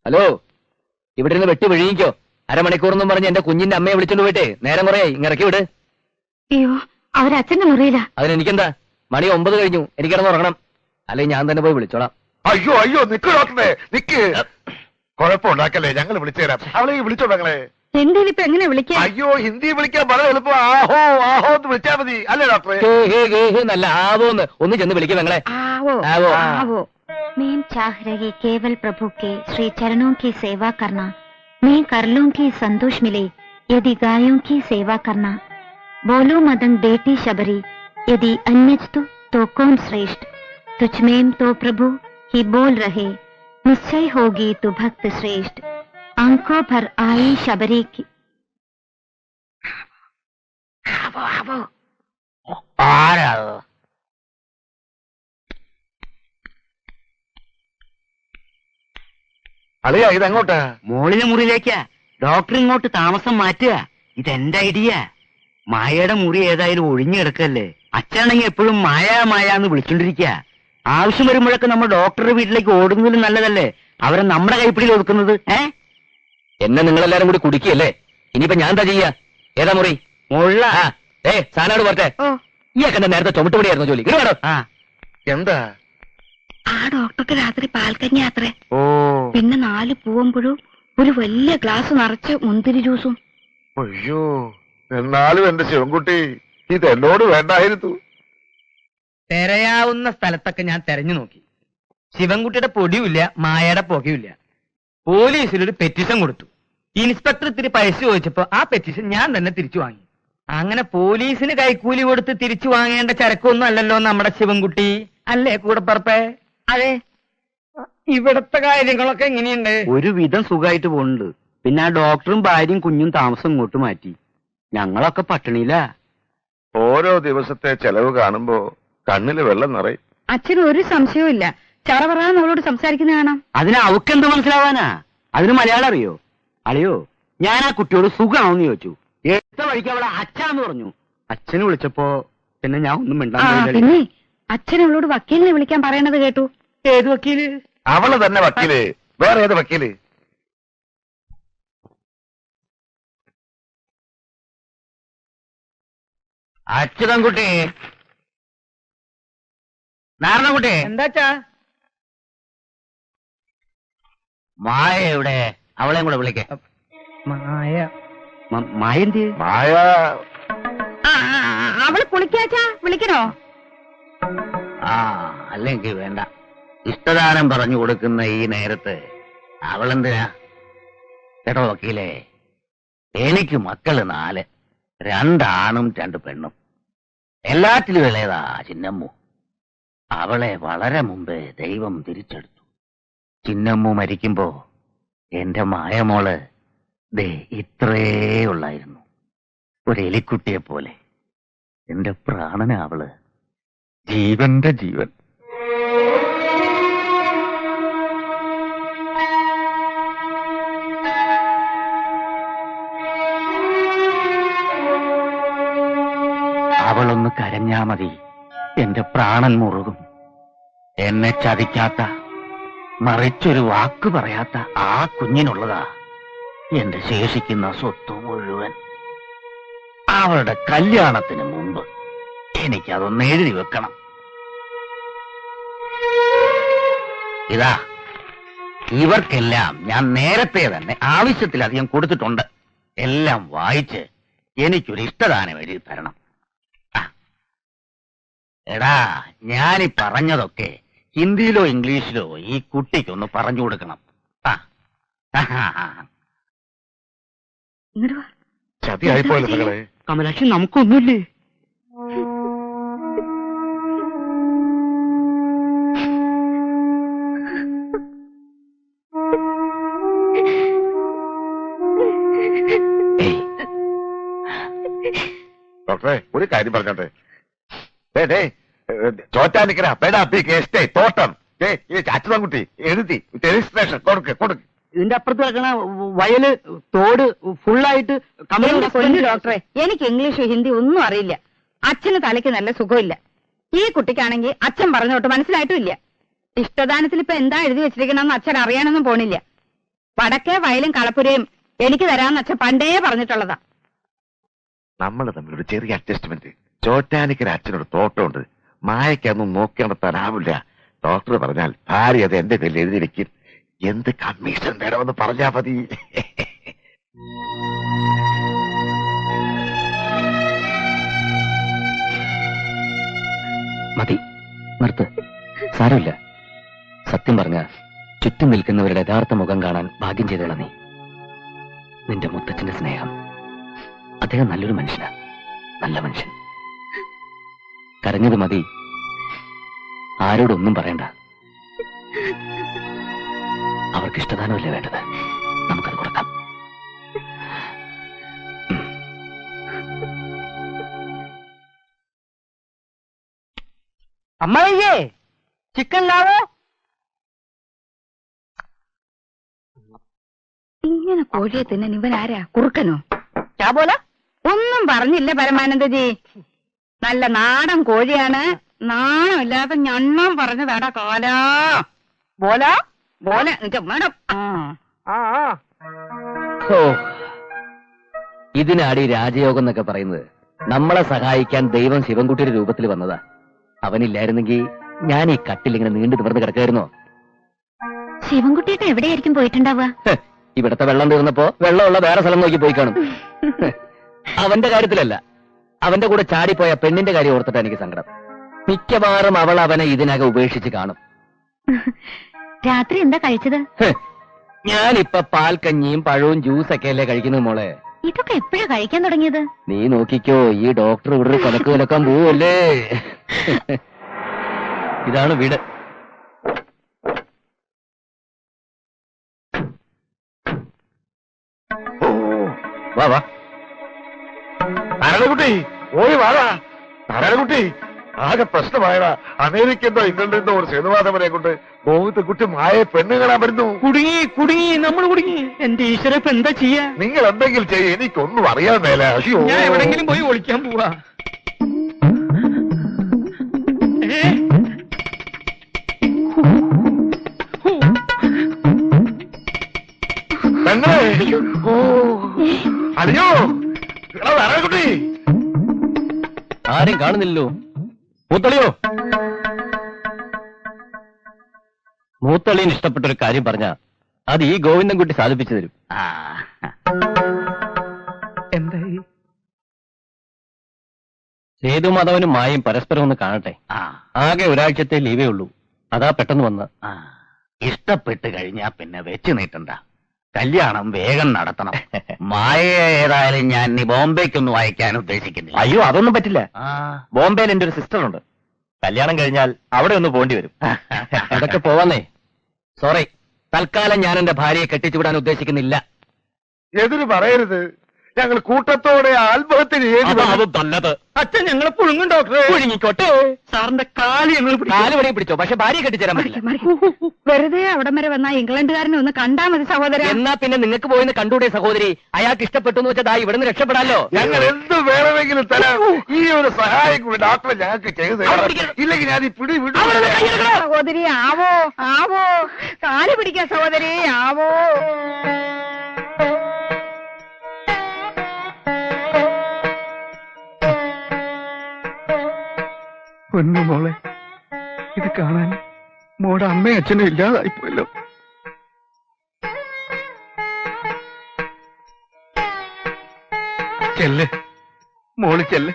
Hello, ഇവിടെ നിന്ന് വെട്ടി വിഴിയിക്കോ. അരമണിക്കൂറെന്നും പറഞ്ഞ് എന്റെ കുഞ്ഞിന്റെ അമ്മയെ വിളിച്ചോണ്ട് പോയിട്ടേ നേരം കുറയായി. ഇറക്കി വിട്. അയ്യോ, അവരച്ഛന്റെ മുറിയില്ല. അതിനെനിക്കെന്താ? മണി 9 കഴിഞ്ഞു. എനിക്ക് കിടന്ന് ഉറങ്ങണം. അല്ലെങ്കിൽ ഞാൻ തന്നെ പോയി വിളിച്ചോളാം. അയ്യോ അയ്യോ, നിക്ക് ഡോക്ടറെ, നിക്ക്. കുഴപ്പമുണ്ടാക്കല്ലേ, ഞങ്ങൾ വിളിച്ചുതരാം. അവളെ വിളിച്ചോ ഞങ്ങളെ. ഹിന്ദിയിൽ ഇപ്പൊ എങ്ങനെ വിളിക്കാം? അയ്യോ, ഹിന്ദി വിളിക്കാൻ വളരെ എളുപ്പം. ആഹോ ആഹോ എന്ന് വിളിച്ചാൽ മതി, അല്ലേ ഡോക്ടറെ? നല്ല ആവോന്ന് ഒന്ന് ചെന്ന് വിളിക്കും ഞങ്ങളെ. आवो आवो। आवो। मैं चाह रही केवल प्रभु के श्री चरणों की सेवा करना। मैं कर लूंगी संतोष मिले यदि गायों की सेवा करना। बोलो मदंग बेटी शबरी, यदि अन्यस्तु तो कौन श्रेष्ठ। तुझ में तो प्रभु ही बोल रहे, निश्चय होगी तू भक्त श्रेष्ठ। आंखों भर आई शबरी की। आवो आवो। ആരാ? അളിയാ, ഇതെങ്ങോട്ടാ? മോളിലെ മുറിയിലേക്കാ. ഡോക്ടർ ഇങ്ങോട്ട് താമസം മാറ്റുക. ഇതെന്റെ ഐഡിയ. മായയുടെ മുറി ഏതായാലും ഒഴിഞ്ഞു കിടക്കല്ലേ. അച്ഛനാണെങ്കിൽ എപ്പോഴും മായ മായ എന്ന് വിളിച്ചോണ്ടിരിക്കുക. ആവശ്യം വരുമ്പോഴൊക്കെ നമ്മൾ ഡോക്ടറുടെ വീട്ടിലേക്ക് ഓടുന്നതിലും നല്ലതല്ലേ അവരെ നമ്മുടെ കൈപ്പിടിയിൽ ഒതുക്കുന്നത്. എന്നെ നിങ്ങളെല്ലാരും കൂടി കുടിക്കല്ലേ? ഇനിയിപ്പോ ഞാൻ എന്താ ചെയ്യാ? ഏതാ മുറി? മുള്ള. സാധനോട് പറഞ്ഞേ. ഈയൊക്കെ എന്നെ നേരത്തെ ചുമട്ടുപടിയായിരുന്നു ജോലി. ഇങ്ങോട്ടോ. എന്താ? ആ ഡോക്ടർക്ക് രാത്രി പാൽക്കഞ്ഞി അത്രേ. ഓ, പിന്നെ 4 പൂവമ്പഴും ഒരു വലിയ ഗ്ലാസ് നിറച്ച് മുന്തിരി ജ്യൂസും. അയ്യോ, എന്നാലും എന്റെ ശിവൻകുട്ടി, ഇത് എന്നോട് വേണ്ടായിരുന്നു. തെരയാവുന്ന സ്ഥലത്തൊക്കെ ഞാൻ തെരഞ്ഞു നോക്കി. ശിവൻകുട്ടിയുടെ പൊടിയുമില്ല, മായയുടെ പുകയുമില്ല. പോലീസിലൊരു പെറ്റീഷൻ കൊടുത്തു. ഇൻസ്പെക്ടർ ഇത്തിരി പൈസ ചോദിച്ചപ്പോ ആ പെറ്റീഷൻ ഞാൻ തന്നെ തിരിച്ചു വാങ്ങി. അങ്ങനെ പോലീസിന് കൈക്കൂലി കൊടുത്ത് തിരിച്ചു വാങ്ങേണ്ട ചരക്കൊന്നും അല്ലല്ലോ നമ്മുടെ ശിവൻകുട്ടി. അല്ലേ കൂടപ്പറപ്പേ? അതെ. ഇവിടത്തെ കാര്യങ്ങളൊക്കെ എങ്ങനെയുണ്ട്? ഒരുവിധം സുഖമായിട്ട് പോകുന്നുണ്ട്. പിന്നെ ആ ഡോക്ടറും ഭാര്യയും കുഞ്ഞും താമസം ഇങ്ങോട്ട് മാറ്റി. ഞങ്ങളൊക്കെ പട്ടിണിയില്ല. ഓരോ ദിവസത്തെ ചെലവ് കാണുമ്പോ കണ്ണില് വെള്ളം നിറയും. അച്ഛന് ഒരു സംശയവും ഇല്ല. ചറവറാന്ന് അവളോട് സംസാരിക്കുന്ന കാണാം. അതിന് അവക്കെന്ത് മനസ്സിലാവാനാ? അതിന് മലയാളം അറിയോ? അളിയോ, ഞാൻ ആ കുട്ടിയോട് സുഖമാണെന്ന് ചോദിച്ചു. എടുത്ത വഴിക്ക് അവളെ അച്ഛാന്ന് പറഞ്ഞു. അച്ഛന് വിളിച്ചപ്പോ പിന്നെ ഞാൻ ഒന്നും മിണ്ടാൻ. പിന്നെ അച്ഛൻ അവളോട് വക്കീലിനെ വിളിക്കാൻ പറയണത് കേട്ടു. ഏത് വക്കീല്? അവള് തന്നെ വക്കീല്. വേറെ ഏത് വക്കീല്? അച്യുതൻകുട്ടി. നാരണക്കുട്ടി. എന്താച്ചാ? മായ എവിടെ? അവളെയും കൂടെ വിളിക്കേ. മായ. മായ എന്ത്? മായ അവള് കുളിക്കാച്ചാ, വിളിക്കണോ? അല്ലെങ്കിൽ വേണ്ട. ഇഷ്ടദാനം പറഞ്ഞു കൊടുക്കുന്ന ഈ നേരത്ത് അവളെന്തിനാ? കേട്ടോ വക്കീലേ, എനിക്ക് മക്കള് 4, 2 ആണും 2 പെണ്ണും. എല്ലാറ്റിലും ഇളയതാ ചിന്നമ്മു. അവളെ വളരെ മുമ്പേ ദൈവം തിരിച്ചെടുത്തു. ചിന്നമ്മു മരിക്കുമ്പോ എന്റെ മായമോള് ദേ ഇത്രേ ഉള്ളായിരുന്നു. ഒരു എലിക്കുട്ടിയെ പോലെ. എന്റെ പ്രാണന അവള്. ജീവന്റെ ജീവൻ. അവളൊന്ന് കരഞ്ഞാ മതി, എന്റെ പ്രാണൻ മുറുകും. എന്നെ ചതിക്കാത്ത, മറിച്ചൊരു വാക്ക് പറയാത്ത ആ കുഞ്ഞിനുള്ളതാ എന്റെ ശേഷിക്കുന്ന സ്വത്ത് മുഴുവൻ. അവളുടെ കല്യാണത്തിന് മുമ്പ് എനിക്കതൊന്ന് എഴുതി വെക്കണം. ഇതാ, ഇവർക്കെല്ലാം ഞാൻ നേരത്തെ തന്നെ ആവശ്യത്തിലധികം കൊടുത്തിട്ടുണ്ട്. എല്ലാം വായിച്ച് എനിക്കൊരു ഇഷ്ടദാനം എഴുതി തരണം. എടാ, ഞാനീ പറഞ്ഞതൊക്കെ ഹിന്ദിയിലോ ഇംഗ്ലീഷിലോ ഈ കുട്ടിക്കൊന്ന് പറഞ്ഞു കൊടുക്കണം. ചതിയായിപ്പോയല്ലോ മകളെ. കമലാക്ഷി, നമുക്കൊന്നുമില്ലേ? ഡോക്ടറെ, ഒരു കാര്യം പറഞ്ഞോട്ടെ. ചോറ്റാനിക്കര പേടാപ്പി കേസ്റ്റേ തോട്ടം അച്യുതൻകുട്ടി എഴുതി രജിസ്ട്രേഷൻ കൊടുക്ക്. ഇതിന്റെ അപ്പുറത്ത് കിടക്കണ വയല് തോട് ഫുള്ളായിട്ട് ഡോക്ടറെ, എനിക്ക് ഇംഗ്ലീഷ് ഹിന്ദി ഒന്നും അറിയില്ല. അച്ഛന് തലയ്ക്ക് നല്ല സുഖമില്ല. ഈ കുട്ടിക്കാണെങ്കിൽ അച്ഛൻ പറഞ്ഞോട്ട് മനസ്സിലായിട്ടും ഇല്ല. ഇഷ്ടദാനത്തിൽ ഇപ്പൊ എന്താ എഴുതി വെച്ചിരിക്കണമെന്ന് അച്ഛൻ അറിയാനൊന്നും പോണില്ല. വടക്കേ വയലും കളപ്പുരയും എനിക്ക് തരാന്ന് അച്ഛൻ പണ്ടേ പറഞ്ഞിട്ടുള്ളതാ. നമ്മൾ തമ്മിൽ ഒരു ചെറിയ അഡ്ജസ്റ്റ്മെന്റ്. ചോറ്റാനിക്കര അച്ഛനൊരു തോട്ടമുണ്ട്. മായക്കൊന്നും നോക്കി നടത്താനാവില്ല. ഡോക്ടർ പറഞ്ഞാൽ ഭാര്യ അത് എന്റെ പേരിൽ എഴുതി വെക്കും. എന്ത് കമ്മീഷൻ വേണമെന്ന് പറഞ്ഞാ മതി. മതി, നിർത്ത്. സാരമില്ല. സത്യം പറഞ്ഞ ചുറ്റും നിൽക്കുന്നവരുടെ യഥാർത്ഥ മുഖം കാണാൻ ഭാഗ്യം ചെയ്തോളാം നീ. നിന്റെ മുത്തച്ഛന്റെ സ്നേഹം. അദ്ദേഹം നല്ലൊരു മനുഷ്യനാ, നല്ല മനുഷ്യൻ. കരഞ്ഞത് മതി, ആരോടൊന്നും പറയണ്ട. അവർക്ക് ഇഷ്ടദാനമല്ലേ വേണ്ടത്, നമുക്കത് കൊടുക്കാം. അമ്മയ്യേ, ചിക്കൻ ലാവോ? ഇങ്ങനെ കോഴിയെ തിന്നാൻ ഇവൻ ആരാ? കുറുക്കനോ? ചാബോല ഒന്നും പറഞ്ഞില്ല പരമാനന്ദജി. നല്ല നാടൻ കോഴിയാണ്. നാണമില്ലാതെ ഞണ്ണം പറഞ്ഞതാടാ കാലാ. ബോല ബോല മേഡം. ഓ, ഇതിനാടി രാജയോഗം എന്നൊക്കെ പറയുന്നത്. നമ്മളെ സഹായിക്കാൻ ദൈവം ശിവൻകുട്ടിയുടെ രൂപത്തിൽ വന്നതാ. അവനില്ലായിരുന്നെങ്കിൽ ഞാൻ ഈ കട്ടിൽ ഇങ്ങനെ നീണ്ടു നിവർന്ന് കിടക്കായിരുന്നോ? ശിവൻകുട്ടിയേട്ടൻ എവിടെയായിരിക്കും പോയിട്ടുണ്ടാവുക? ഇവിടത്തെ വെള്ളം തീർന്നപ്പോ വെള്ളമുള്ള വേറെ സ്ഥലം നോക്കി പോയി കാണും. അവന്റെ കാര്യത്തിലല്ല, അവന്റെ കൂടെ ചാടിപ്പോയ പെണ്ണിന്റെ കാര്യം ഓർത്തിട്ട് എനിക്ക് സങ്കടം. മിക്കവാറും അവൾ അവനെ ഇതിനകം ഉപേക്ഷിച്ച് കാണും. രാത്രി എന്താ കഴിച്ചത്? ഞാനിപ്പൊ പാൽക്കഞ്ഞിയും പഴവും ജ്യൂസൊക്കെ അല്ലേ കഴിക്കുന്നത് മോളെ. ഇതൊക്കെ എപ്പോഴാ കഴിക്കാൻ തുടങ്ങിയത്? നീ നോക്കിക്കോ, ഈ ഡോക്ടർ ഇവിടെ കൊലക്ക് കൊലക്കാൻ പോവല്ലേ. ഇതാണ് വീട്. വാ വാ. നാരായണകുട്ടി ഓടി വാടാ. നാരായണകുട്ടി ആകെ പ്രശ്നമായടാ. അമേരിക്കന്തോ ഇംഗ്ലണ്ടിൽ ഒരു സേതുവാദവരെ കൊണ്ട് ഗോവിന്ദക്കുട്ടി മായ പെണ്ണ് കാണാൻ വരുന്നു. കുടുങ്ങി കുടുങ്ങി, നമ്മൾ കുടുങ്ങി. എന്റെ ഈശ്വര, ഇപ്പൊ എന്താ ചെയ്യാ? നിങ്ങൾ എന്തെങ്കിലും ചെയ്യ, എനിക്കൊന്നും അറിയാൻ മേല. അയ്യോ, ഞാൻ എവിടെങ്കിലും പോയി ഒളിക്കാൻ പോവാ. പെങ്ങളെ. ഓ അയ്യോ, നാരായണകുട്ടി ആരും കാണുന്നില്ലല്ലോ. മൂത്തളിയോ? മൂത്തളിന് ഇഷ്ടപ്പെട്ട ഒരു കാര്യം പറഞ്ഞ അത് ഈ ഗോവിന്ദൻകുട്ടി സാധിപ്പിച്ചു തരും. എന്തായി? സേതു മാധവനും മായയും പരസ്പരം ഒന്ന് കാണട്ടെ. ആകെ ഒരാഴ്ചത്തെ ലീവേ ഉള്ളൂ. അതാ പെട്ടെന്ന് വന്ന്. ഇഷ്ടപ്പെട്ട് കഴിഞ്ഞാ പിന്നെ വെച്ച് നീട്ടണ്ട. കല്യാണം വേഗം നടത്തണം. മായ ഏതായാലും ഞാൻ ഇനി ബോംബെക്കൊന്നും അയക്കാൻ ഉദ്ദേശിക്കുന്നില്ല. അയ്യോ, അതൊന്നും പറ്റില്ല. ബോംബെയിൽ എന്റെ ഒരു സിസ്റ്റർ ഉണ്ട്. കല്യാണം കഴിഞ്ഞാൽ അവിടെ ഒന്ന് പോണ്ടി വരും. അതൊക്കെ പോവാന്നേ. സോറി, തൽക്കാലം ഞാൻ എന്റെ ഭാര്യയെ കെട്ടിച്ചുവിടാൻ ഉദ്ദേശിക്കുന്നില്ല. എതിര് പറയരുത്. ഞങ്ങൾ കൂട്ടത്തോടെ ആത്മഹത്യ അതും നല്ലത്. അച്ഛൻ ഞങ്ങളെ പുഴുങ്ങും ഡോക്ടറെ. പുഴുങ്ങിക്കോട്ടെ. സാറിന്റെ കാല് ഞങ്ങൾ കാല് വരെയും പിടിച്ചോ, പക്ഷെ ഭാര്യയെ കെട്ടിച്ചേരാൻ പറ്റില്ല. വെറുതെ അവിടം വരെ വന്ന ഇംഗ്ലണ്ടുകാരനെ ഒന്ന് കണ്ടാ മതി സഹോദര. എന്നാ പിന്നെ നിങ്ങൾക്ക് പോയിന്ന് കണ്ടൂടെ സഹോദരി? അയാൾക്ക് ഇഷ്ടപ്പെട്ടു എന്ന് വെച്ചാൽ ഇവിടെ നിന്ന് രക്ഷപ്പെടാലോ. ഞങ്ങൾ എന്ത് വേണമെങ്കിലും തരാം. ഈ ഒരു സഹായം കൂടി ഡോക്ടറെ ഞങ്ങൾക്ക് ചെയ്തു തരാം. ഇല്ലെങ്കിൽ ഞാൻ ഈ പിടി വിടും. സഹോദരി ആവോ ആവോ, കാല് പിടിക്കാൻ സഹോദരി ആവോ. പൊന്നു മോളെ, ഇത് കാണാൻ മോടെ അമ്മയും അച്ഛനും ഇല്ലാതായിപ്പോയല്ലോ. ചെല്ല് മോള് ചെല്ല്.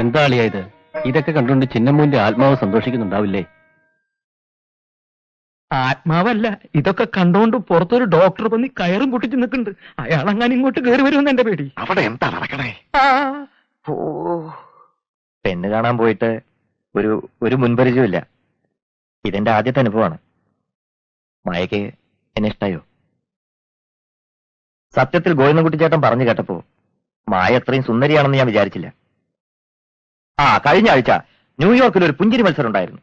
എന്താ അളിയാ ഇത്? ഇതൊക്കെ കണ്ടുകൊണ്ട് ചിന്നമ്മൂന്റെ ആത്മാവ് സന്തോഷിക്കുന്നുണ്ടാവില്ലേ? ആത്മാവല്ല, ഇതൊക്കെ കണ്ടോണ്ട് പുറത്തൊരു ഡോക്ടർ വന്ന് കയറും പൊട്ടിച്ച് നിൽക്കുന്നുണ്ട്. അയാളങ്ങനെ ഇങ്ങോട്ട് കയറി വരുമെന്ന് എന്റെ പേടി. അവിടെ എന്താ നടക്കണേ? ഓ, പെണ്ണ് കാണാൻ പോയിട്ട് ഒരു മുൻപരിചയമില്ല. ഇതെന്റെ ആദ്യത്തെ അനുഭവമാണ്. മായക്ക് എന്നെ ഇഷ്ടായോ? സത്യത്തിൽ ഗോവിന്ദൻകുട്ടി ചേട്ടൻ പറഞ്ഞു കേട്ടപ്പോ മായ അത്രയും സുന്ദരിയാണെന്ന് ഞാൻ വിചാരിച്ചില്ല. കഴിഞ്ഞ ആഴ്ച ന്യൂയോർക്കിൽ ഒരു പുഞ്ചിരി മത്സരം ഉണ്ടായിരുന്നു.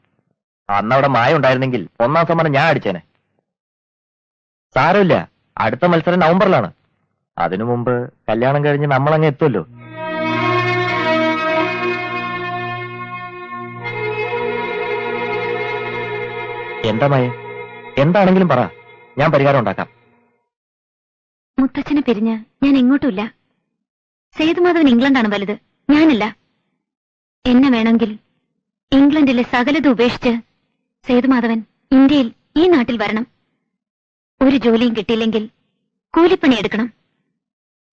അന്ന് അവിടെ മായ ഉണ്ടായിരുന്നെങ്കിൽ 1ാം സമ്മാനം ഞാൻ അടിച്ചേനെ. സാരമില്ല, അടുത്ത മത്സരം നവംബറിലാണ്. അതിനു മുമ്പ് കല്യാണം കഴിഞ്ഞ് നമ്മളങ്ങ് എത്തുമല്ലോ. എന്താ മായ, എന്താണെങ്കിലും പറ, ഞാൻ പരിഹാരം ഉണ്ടാക്കാം. മുത്തച്ഛനെ പിരിഞ്ഞ് ഞാൻ എങ്ങോട്ടുമില്ല. സേതുമാധവൻ ഇംഗ്ലണ്ടാണ് വലുത്, ഞാനല്ല. എന്നെ വേണമെങ്കിൽ ഇംഗ്ലണ്ടിലെ സകലതും ഉപേക്ഷിച്ച് സേതുമാധവൻ ഇന്ത്യയിൽ ഈ നാട്ടിൽ വരണം. ഒരു ജോലിയും കിട്ടിയില്ലെങ്കിൽ കൂലിപ്പണി എടുക്കണം.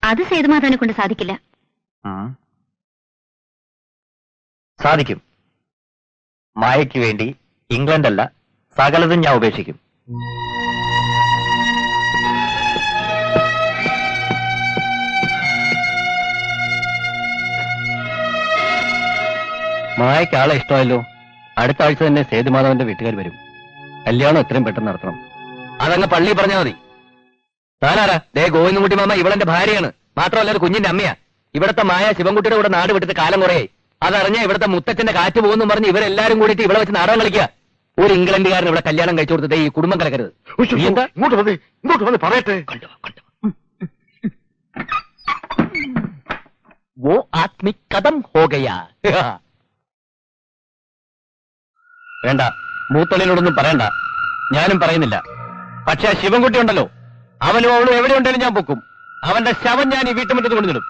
അത് സേതുമാധവനെ കൊണ്ട് സാധിക്കില്ല. സാധിക്കും. മായയ്ക്ക് വേണ്ടി ഇംഗ്ലണ്ടല്ല, സകലതും ഞാൻ ഉപേക്ഷിക്കും. മായയ്ക്ക് ആളെ ഇഷ്ടമല്ലോ. അടുത്ത ആഴ്ച തന്നെ സേതുമാധവന്റെ വീട്ടുകാർ വരും. കല്യാണം എത്രയും പെട്ടെന്ന് നടത്തണം. അതങ്ങ് പള്ളി പറഞ്ഞാൽ മതി. താനാരാ? ദേ ഗോവിന്ദൻകുട്ടി മാമ ഇവളെന്റെ ഭാര്യയാണ്. മാത്രമല്ല ഒരു കുഞ്ഞിന്റെ അമ്മയാ. ഇവിടത്തെ മായ ശിവൻകുട്ടിയുടെ കൂടെ നാട് വിട്ടിട്ട് കാലം കുറയായി. അതറിഞ്ഞ ഇവിടുത്തെ മുത്തച്ഛന്റെ കാറ്റ് പോകുന്നു പറഞ്ഞ് ഇവരെല്ലാരും കൂടിയിട്ട് ഇവിടെ വെച്ച് നാടകം കളിക്കുക. ഒരു ഇംഗ്ലണ്ടുകാരൻ ഇവിടെ കല്യാണം കഴിച്ചു കൊടുത്തത് ഈ കുടുംബം കലക്കരുത്. ഇങ്ങോട്ട് വന്ന് പറയട്ടെ. वो आत्मिक कदम हो गया. വേണ്ട, മൂത്തളിനോടൊന്നും പറയണ്ട. ഞാനും പറയുന്നില്ല. പക്ഷെ ആ ശിവൻകുട്ടി ഉണ്ടല്ലോ, അവനും അവളും എവിടെ ഉണ്ടെങ്കിലും ഞാൻ പൊക്കും. അവന്റെ ശവം ഞാൻ ഈ വീട്ടുമുറ്റത്ത് കൊണ്ടുവന്നിടും.